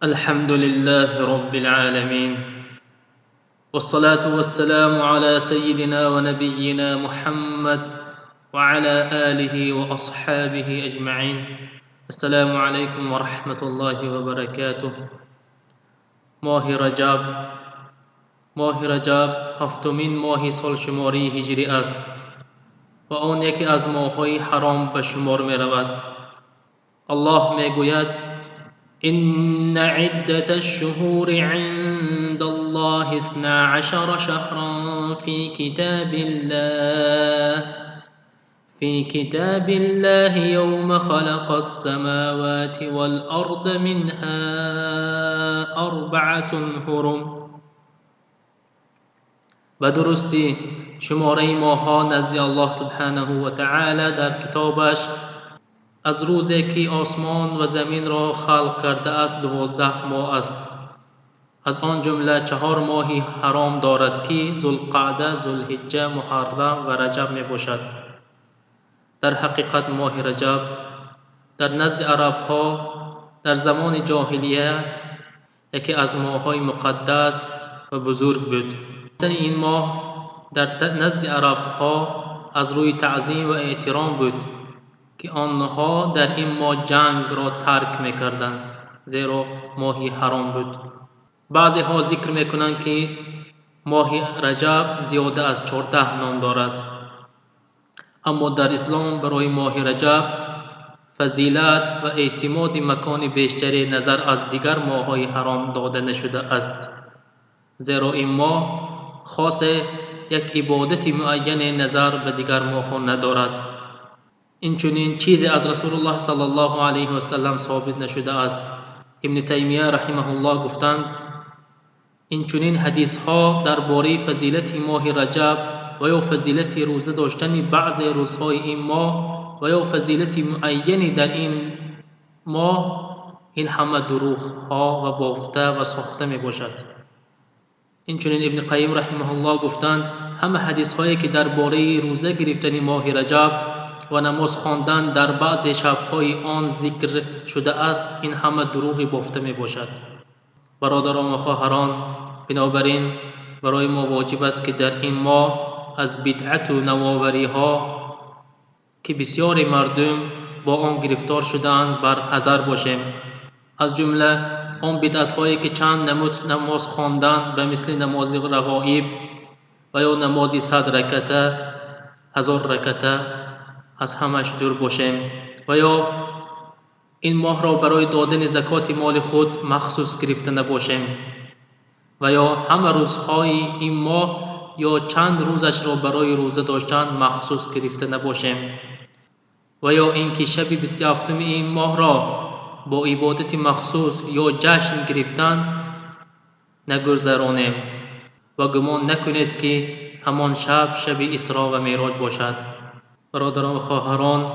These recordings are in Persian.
الحمد لله رب العالمين، والصلاة والسلام على سيدنا ونبينا محمد وعلى آله وأصحابه أجمعين. السلام عليكم ورحمة الله وبركاته. ماه رجب هفتمین ماه سال شماری هجری است و آن یکی از ماه‌های حرام به شمار می رود. الله می گوید: إن عدة الشهور عند الله 12 شهرا في كتاب الله يوم خلق السماوات والأرض منها 4 حرم. به درستی شماره ماها نزد الله سبحانه و تعالی در کتابش از روزی که آسمان و زمین را خلق کرده است 12 ماه است. از آن جمله 4 ماهی حرام دارد که ذوالقعده، ذوالحجه، محرم و رجب می باشد. در حقیقت ماه رجب در نزد عربها در زمان جاهلیت یکی از ماه‌های مقدس و بزرگ بود. این ماه در نزد عربها از روی تعظیم و احترام بود که آنها در این ماه جنگ را ترک می‌کردند، زیرا ماهی حرام بود. بعضی ها ذکر می‌کنند که ماه رجب زیاده از 14 نام دارد، اما در اسلام برای ماه رجب فضیلت و اعتماد مکان بیشتری نظر از دیگر ماه‌های حرام داده نشده است، زیرا این ماه خاص یک عبادت معین نظر به دیگر ماه‌ها ندارد. این چنین چیزی از رسول الله صلی الله علیه و سلم ثابت نشده است. ابن تیمیه رحمه الله گفتند: این چنین حدیث ها درباره فضیلت ماه رجب و یا فضیلت روزه داشتن بعض روزهای این ماه و یا فضیلت معینی در این ماه، این همه دروغ ها و بافته و ساخته می باشد. این چنین ابن قیم رحمه الله گفتند: همه حدیث هایی که درباره روزه گرفتن ماه رجب و نماز خواندن در بعض شب‌های آن ذکر شده است، این همه دروغ بافته می باشد. برادران و خواهران، بنابراین برای ما واجب است که در این ماه از بدعت و نوآوری ها که بسیاری مردم با آن گرفتار شده‌اند برحذر باشیم. از جمله آن بدعت هایی که چند نماز خواندن به مثل نماز رغائب و یا نماز 100 رکعته، 1000 رکعته، از همش دور باشیم و یا این ماه را برای دادن زکات مال خود مخصوص گرفته نباشیم و یا همه روزهای این ماه یا چند روزش را برای روزه داشتن مخصوص گرفته نباشیم و یا اینکه شب 27 این ماه را با عبادت مخصوص یا جشن گرفتن نگذرانیم و گمان نکنید که همان شب اسراء و معراج باشد. برادران و خواهران،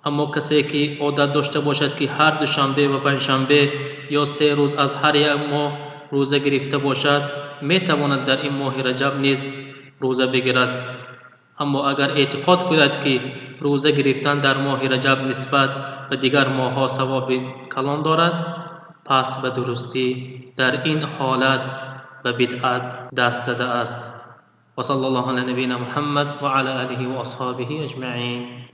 اما کسی که عادت داشته باشد که هر دوشنبه و پنجشنبه یا 3 روز از هر یک ماه روزه گرفته باشد، می تواند در این ماه رجب نیز روزه بگیرد. اما اگر اعتقاد کند که روزه گرفتن در ماه رجب نسبت به دیگر ماه‌ها ثواب کلان دارد، پس به درستی در این حالت به بدعت دست زده است. و صلی الله علی نبینا محمد و علی آله و اصحابه اجمعین.